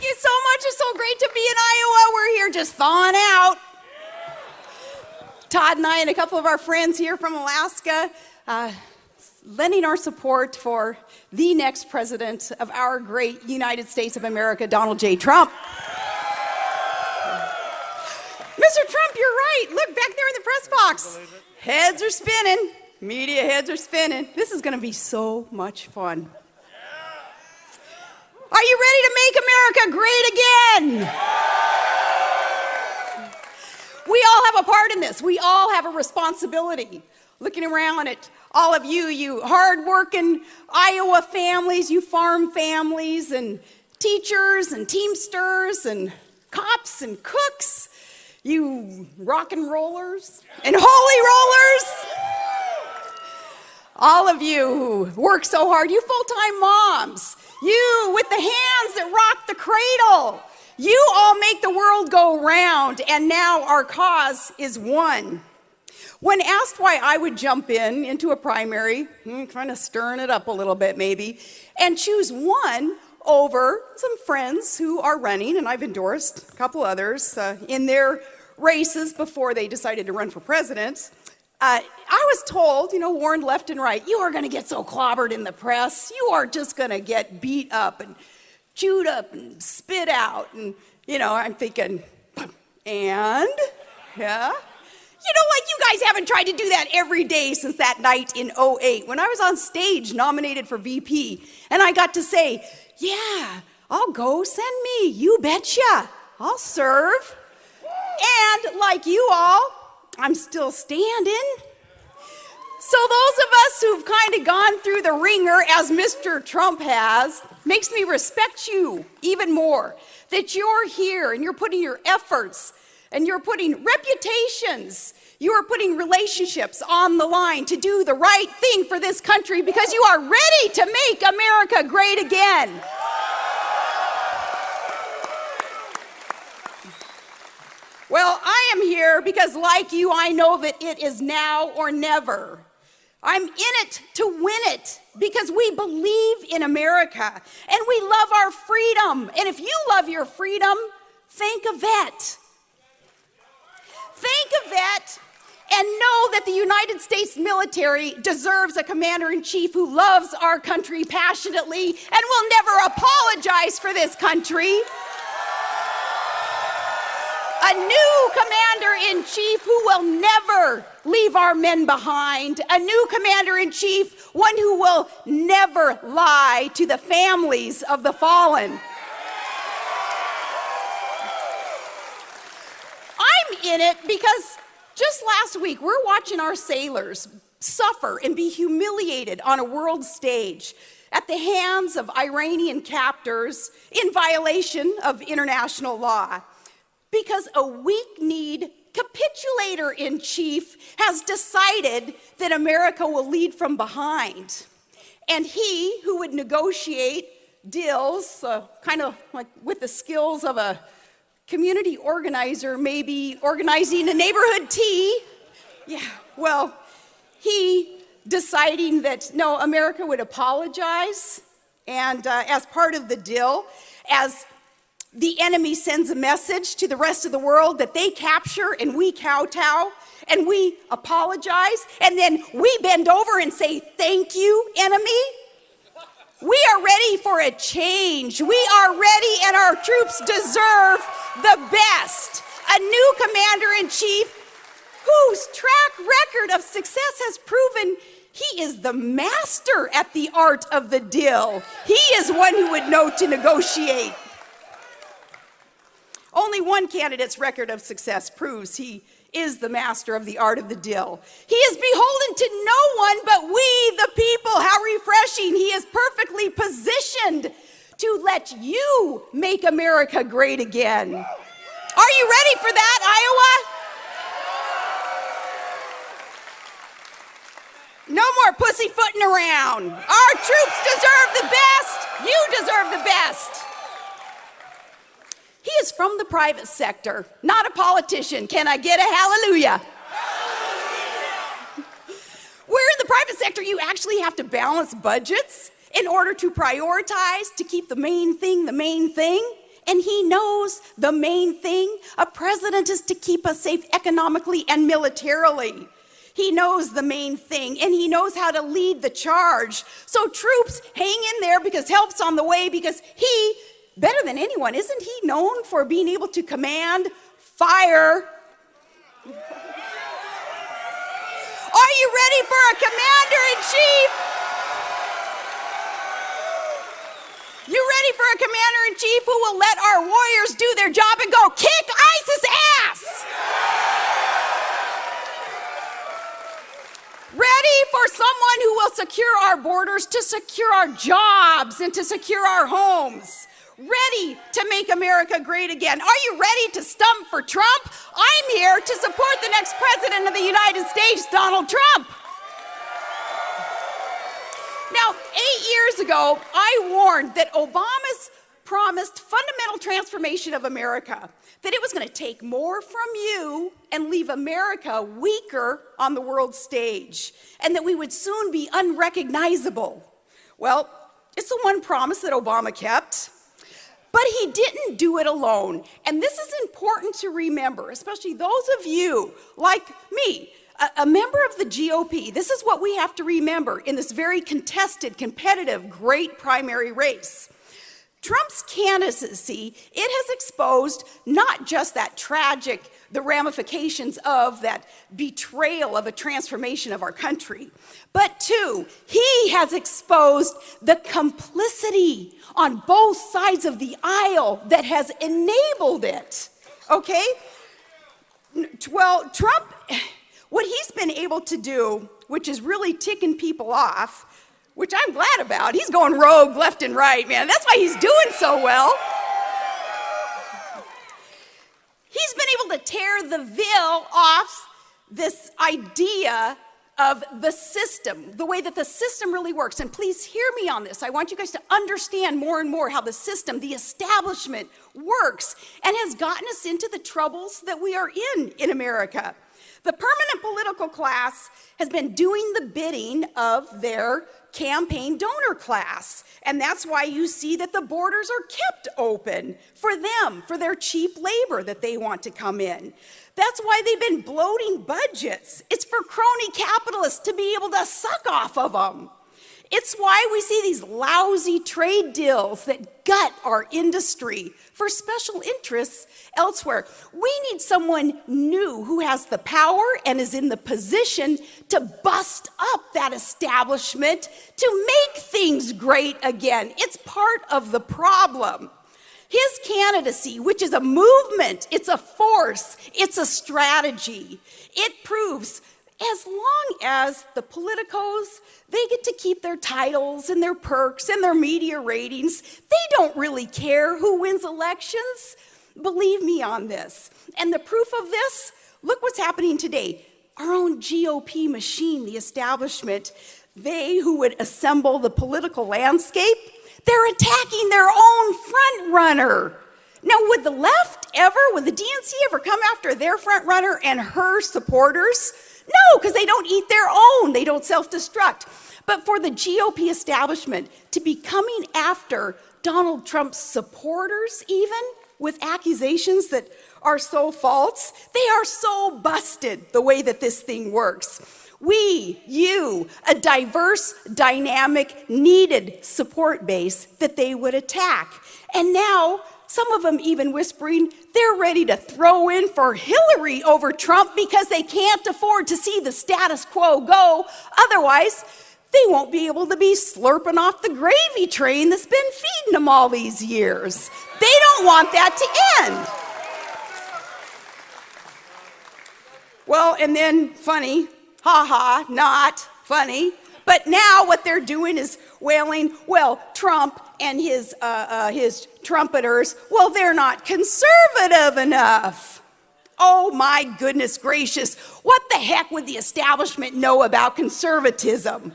Thank you so much. It's so great to be in Iowa. We're here just thawing out. Todd and I and a couple of our friends here from Alaska, lending our support for the next president of our great United States of America, Donald J. Trump. Mr. Trump, you're right. Look back there in the press box. Heads are spinning. Media heads are spinning. This is going to be so much fun. Are you ready to make America great again? We all have a part in this. We all have a responsibility. Looking around at all of you, you hard-working Iowa families, you farm families, and teachers and teamsters and cops and cooks, you rock and rollers and holy rollers, all of you who work so hard, you full-time moms, you with the hands that rock the cradle, you all make the world go round, and now our cause is won. When asked why I would jump into a primary, kind of stirring it up a little bit maybe, and choose one over some friends who are running, and I've endorsed a couple others in their races before they decided to run for president, I was told, warned left and right, you are going to get so clobbered in the press, you are just going to get beat up and chewed up and spit out. And, I'm thinking, and? Yeah? Like you guys haven't tried to do that every day since that night in '08 when I was on stage nominated for VP. And I got to say, yeah, I'll go, send me, you betcha, I'll serve. And like you all, I'm still standing. So those of us who've kind of gone through the ringer as Mr. Trump has, makes me respect you even more. That you're here and you're putting your efforts and you're putting reputations, you are putting relationships on the line to do the right thing for this country because you are ready to make America great again. Well, I am here because, like you, I know that it is now or never. I'm in it to win it because we believe in America and we love our freedom. And if you love your freedom, thank a vet. Thank a vet and know that the United States military deserves a commander-in-chief who loves our country passionately and will never apologize for this country. A new commander-in-chief who will never leave our men behind. A new commander-in-chief, one who will never lie to the families of the fallen. I'm in it because just last week, we're watching our sailors suffer and be humiliated on a world stage at the hands of Iranian captors in violation of international law. Because a weak-kneed capitulator-in-chief has decided that America will lead from behind. And he who would negotiate deals, kind of like with the skills of a community organizer, maybe organizing a neighborhood tea, he deciding that, no, America would apologize, and as part of the deal, as the enemy sends a message to the rest of the world that they capture and we kowtow and we apologize and then we bend over and say, thank you, enemy. We are ready for a change. We are ready and our troops deserve the best. A new commander-in-chief whose track record of success has proven he is the master at the art of the deal. He is one who would know to negotiate. Only one candidate's record of success proves he is the master of the art of the deal. He is beholden to no one but we, the people. How refreshing. He is perfectly positioned to let you make America great again. Are you ready for that, Iowa? No more pussyfooting around. Our troops deserve the best. You deserve the best. He is from the private sector, not a politician. Can I get a hallelujah? Hallelujah. Where in the private sector you actually have to balance budgets in order to prioritize, to keep the main thing the main thing. And he knows the main thing, a president is to keep us safe economically and militarily. He knows the main thing, and he knows how to lead the charge. So troops, hang in there because help's on the way, because he, better than anyone, isn't he known for being able to command fire? Are you ready for a commander-in-chief? You ready for a commander-in-chief who will let our warriors do their job and go kick ISIS ass? Ready for someone who will secure our borders, to secure our jobs, and to secure our homes? Ready to make America great again? Are you ready to stump for Trump? I'm here to support the next president of the United States, Donald Trump. Now, 8 years ago, I warned that Obama's promised fundamental transformation of America, that it was going to take more from you and leave America weaker on the world stage, and that we would soon be unrecognizable. Well, it's the one promise that Obama kept. But he didn't do it alone. And this is important to remember, especially those of you like me, a member of the GOP. This is what we have to remember in this very contested, competitive, great primary race. Trump's candidacy, it has exposed not just that tragic, the ramifications of that betrayal of a transformation of our country, but two, he has exposed the complicity on both sides of the aisle that has enabled it, okay? Well, Trump, what he's been able to do, which is really ticking people off, which I'm glad about. He's going rogue left and right, man. That's why he's doing so well. He's been able to tear the veil off this idea of the system, the way that the system really works. And please hear me on this. I want you guys to understand more and more how the system, the establishment, works and has gotten us into the troubles that we are in America. The permanent political class has been doing the bidding of their campaign donor class. And that's why you see that the borders are kept open for them, for their cheap labor that they want to come in. That's why they've been bloating budgets. It's for crony capitalists to be able to suck off of them. It's why we see these lousy trade deals that gut our industry for special interests elsewhere. We need someone new who has the power and is in the position to bust up that establishment to make things great again. It's part of the problem. His candidacy, which is a movement, it's a force, it's a strategy. It proves as long as the politicos, they get to keep their titles and their perks and their media ratings, they don't really care who wins elections. Believe me on this. And the proof of this, look what's happening today. Our own GOP machine, the establishment, they who would assemble the political landscape, they're attacking their own front runner. Now, would the left ever, would the DNC ever come after their front runner and her supporters? No, because they don't eat their own. They don't self-destruct. But for the GOP establishment to be coming after Donald Trump's supporters, even with accusations that are so false, they are so busted the way that this thing works. We, you, a diverse, dynamic, needed support base that they would attack. And now, some of them even whispering they're ready to throw in for Hillary over Trump because they can't afford to see the status quo go. Otherwise, they won't be able to be slurping off the gravy train that's been feeding them all these years. They don't want that to end. Well, and then funny, not funny. But now what they're doing is wailing, well, Trump and his trumpeters, well, they're not conservative enough. Oh, my goodness gracious. What the heck would the establishment know about conservatism?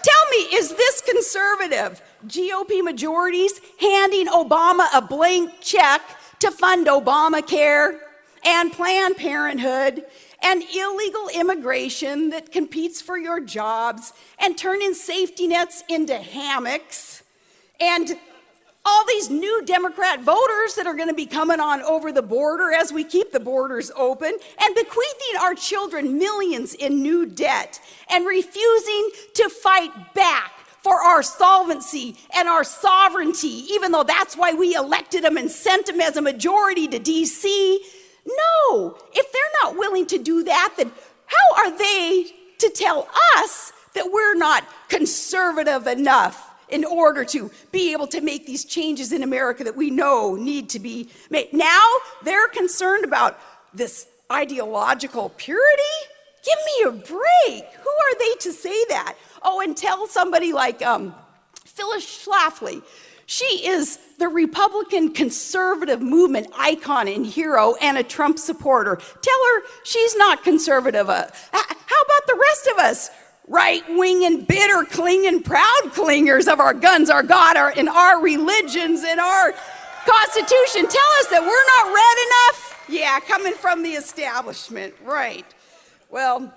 Tell me, is this conservative? GOP majorities handing Obama a blank check to fund Obamacare and Planned Parenthood and illegal immigration that competes for your jobs and turning safety nets into hammocks and all these new Democrat voters that are going to be coming on over the border as we keep the borders open, and bequeathing our children millions in new debt, and refusing to fight back for our solvency and our sovereignty, even though that's why we elected them and sent them as a majority to DC. No, if they're not willing to do that, then how are they to tell us that we're not conservative enough in order to be able to make these changes in America that we know need to be made? Now they're concerned about this ideological purity? Give me a break. Who are they to say that? Oh, and tell somebody like Phyllis Schlafly. She is the Republican conservative movement icon and hero and a Trump supporter. Tell her she's not conservative. How about the rest of us? Right-wing and bitter clinging, proud clingers of our guns, our God, and our religions and our Constitution. Tell us that we're not red enough? Yeah, coming from the establishment, right. Well,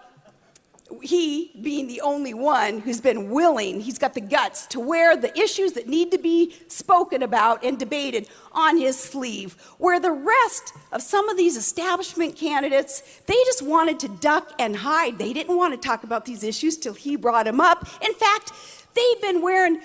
he, being the only one who's been willing, he's got the guts to wear the issues that need to be spoken about and debated on his sleeve, where the rest of some of these establishment candidates, they just wanted to duck and hide. They didn't want to talk about these issues till he brought them up. In fact, they've been wearing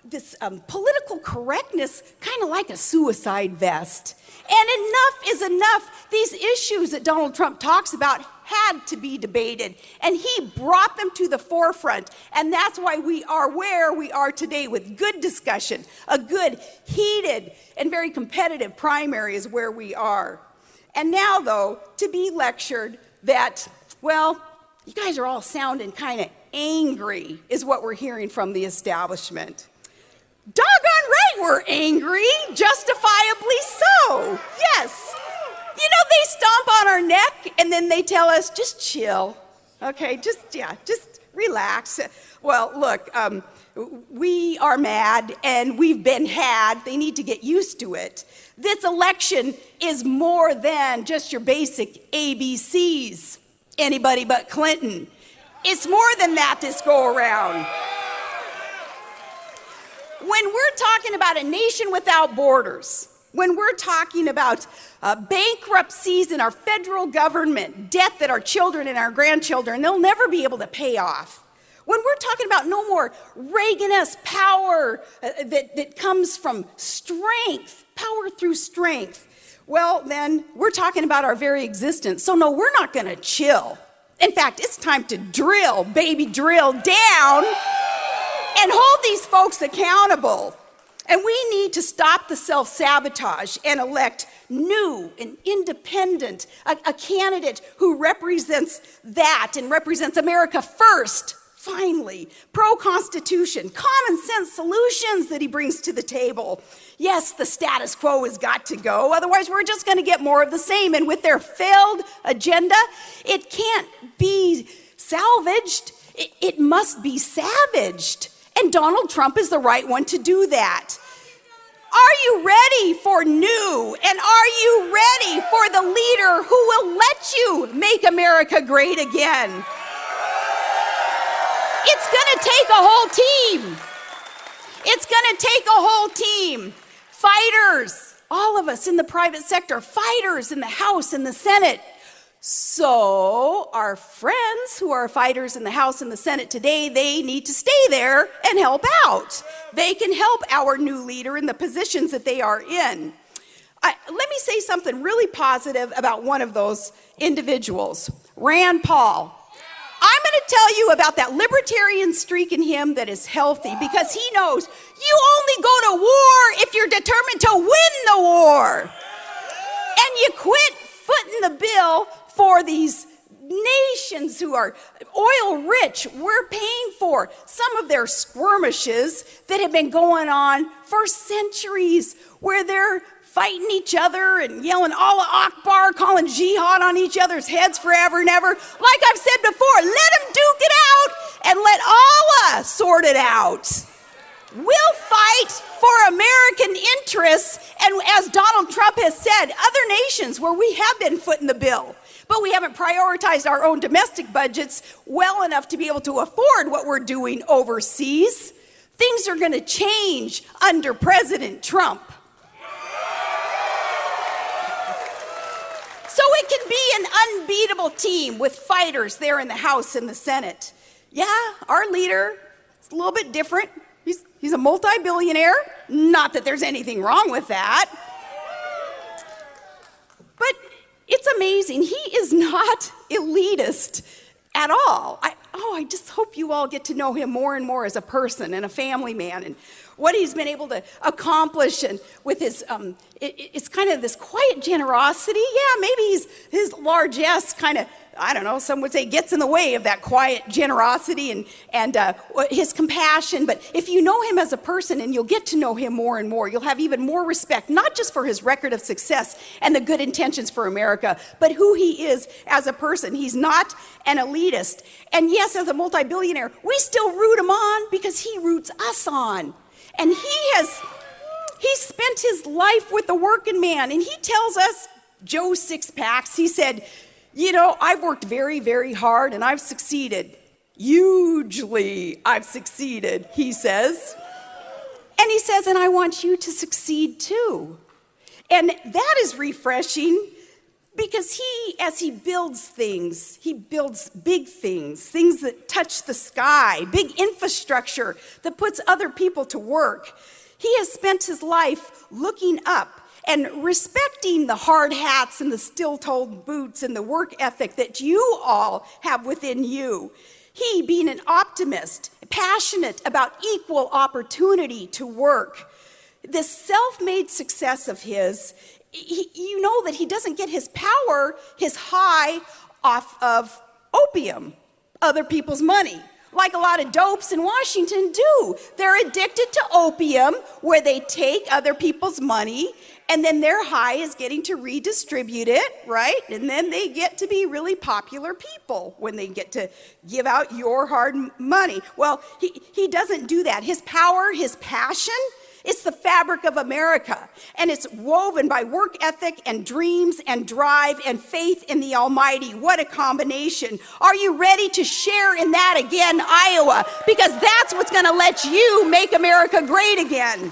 this political correctness kind of like a suicide vest. And enough is enough. These issues that Donald Trump talks about had to be debated, and he brought them to the forefront, and that's why we are where we are today with good discussion. A good, heated, and very competitive primary is where we are. And now, though, to be lectured that, well, you guys are all sounding kind of angry is what we're hearing from the establishment. Doggone right we're angry, justifiably so, yes. You know, they stomp on our neck and then they tell us, just chill, okay, just relax. Well, look, we are mad and we've been had. They need to get used to it. This election is more than just your basic ABCs, anybody but Clinton. It's more than that this go around. When we're talking about a nation without borders, when we're talking about bankruptcies in our federal government, debt that our children and our grandchildren, they'll never be able to pay off. When we're talking about no more Reagan-esque power that comes from strength, power through strength, well, then we're talking about our very existence. So no, we're not going to chill. In fact, it's time to drill, baby, drill down and hold these folks accountable. And we need to stop the self-sabotage and elect new and independent, a candidate who represents that and represents America first, finally. Pro-Constitution, common sense solutions that he brings to the table. Yes, the status quo has got to go, otherwise we're just going to get more of the same. And with their failed agenda, it can't be salvaged, it must be savaged. And Donald Trump is the right one to do that. Are you ready for new? And are you ready for the leader who will let you make America great again? It's going to take a whole team. It's going to take a whole team. Fighters, all of us in the private sector, fighters in the House and the Senate. So our friends who are fighters in the House and the Senate today, they need to stay there and help out. They can help our new leader in the positions that they are in. Let me say something really positive about one of those individuals, Rand Paul. I'm going to tell you about that libertarian streak in him that is healthy, because he knows you only go to war if you're determined to win the war. And you quit footing the bill for these nations who are oil rich. We're paying for some of their skirmishes that have been going on for centuries, where they're fighting each other and yelling Allah Akbar, calling jihad on each other's heads forever and ever. Like I've said before, let them duke it out and let Allah sort it out. We'll fight for American interests, and as Donald Trump has said, other nations where we have been footing the bill, but we haven't prioritized our own domestic budgets well enough to be able to afford what we're doing overseas. Things are going to change under President Trump. So it can be an unbeatable team with fighters there in the House and the Senate. Yeah, our leader is a little bit different. He's a multi-billionaire. Not that there's anything wrong with that. But it's amazing. He is not elitist at all. I just hope you all get to know him more and more as a person and a family man, and what he's been able to accomplish, and with his, it's kind of this quiet generosity. Yeah, maybe his largesse kind of, I don't know, some would say gets in the way of that quiet generosity and his compassion. But if you know him as a person, and you'll get to know him more and more, you'll have even more respect, not just for his record of success and the good intentions for America, but who he is as a person. He's not an elitist. And yes, as a multi-billionaire, we still root him on because he roots us on. And he spent his life with the working man, and he tells us, Joe Sixpacks, he said, you know, I've worked very, very hard and I've succeeded. Hugely, I've succeeded, he says. And he says, and I want you to succeed too. And that is refreshing, because as he builds things, he builds big things that touch the sky, big infrastructure that puts other people to work. He has spent his life looking up and respecting the hard hats and the steel-toed boots and the work ethic that you all have within you. He, being an optimist, passionate about equal opportunity to work, this self-made success of his, you know that he doesn't get his power, his high, off of opium, other people's money, like a lot of dopes in Washington do. They're addicted to opium, where they take other people's money, and then their high is getting to redistribute it, right? And then they get to be really popular people when they get to give out your hard money. Well, he doesn't do that. His power, his passion, it's the fabric of America, and it's woven by work ethic and dreams and drive and faith in the Almighty. What a combination. Are you ready to share in that again, Iowa? Because that's what's going to let you make America great again.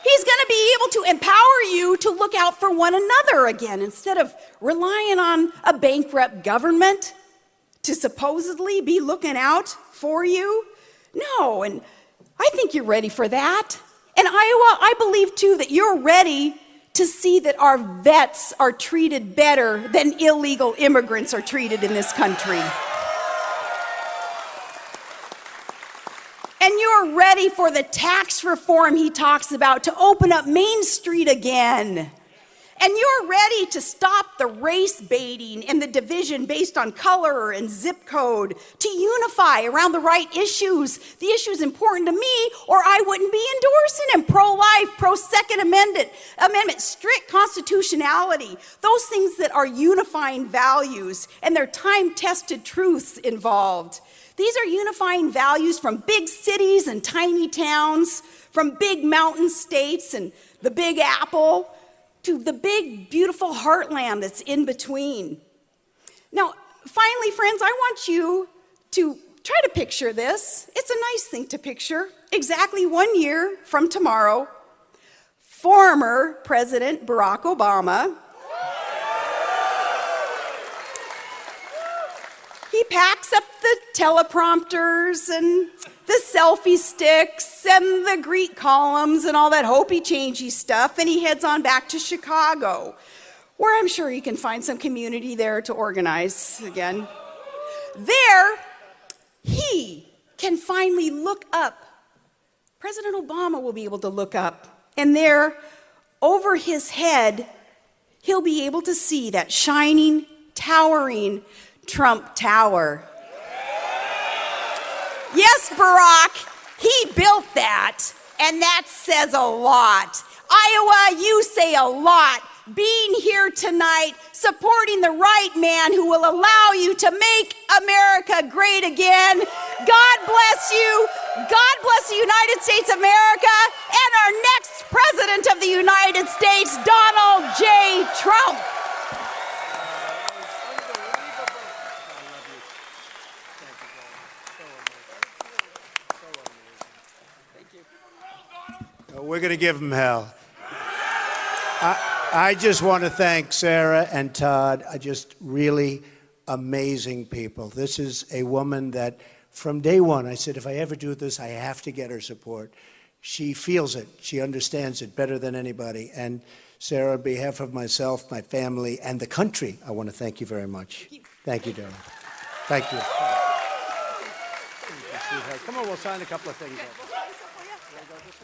He's going to be able to empower you to look out for one another again, instead of relying on a bankrupt government to supposedly be looking out for you. No, and I think you're ready for that. And Iowa, I believe too that you're ready to see that our vets are treated better than illegal immigrants are treated in this country. And you're ready for the tax reform he talks about to open up Main Street again. And you're ready to stop the race baiting and the division based on color and zip code, to unify around the right issues, the issues important to me, or I wouldn't be endorsing him. Pro-life, pro-Second Amendment, strict constitutionality, those things that are unifying values, and there are time-tested truths involved. These are unifying values from big cities and tiny towns, from big mountain states and the Big Apple, to the big, beautiful heartland that's in between. Now, finally, friends, I want you to try to picture this. It's a nice thing to picture. Exactly 1 year from tomorrow, former President Barack Obama, he packs up the teleprompters and the selfie sticks and the Greek columns and all that hopey-changey stuff, and he heads on back to Chicago, where I'm sure he can find some community there to organize again. There, he can finally look up. President Obama will be able to look up, and there, over his head, he'll be able to see that shining, towering Trump Tower. Yes, Barack, he built that, and that says a lot. Iowa, you say a lot. Being here tonight, supporting the right man who will allow you to make America great again. God bless you. God bless the United States of America and our next President of the United States, Donald J. Trump. We're going to give them hell. I just want to thank Sarah and Todd. Just really amazing people. This is a woman that from day one, I said, if I ever do this, I have to get her support. She feels it. She understands it better than anybody. And Sarah, on behalf of myself, my family, and the country, I want to thank you very much. Thank you, darling. Thank you. Come on, we'll sign a couple of things.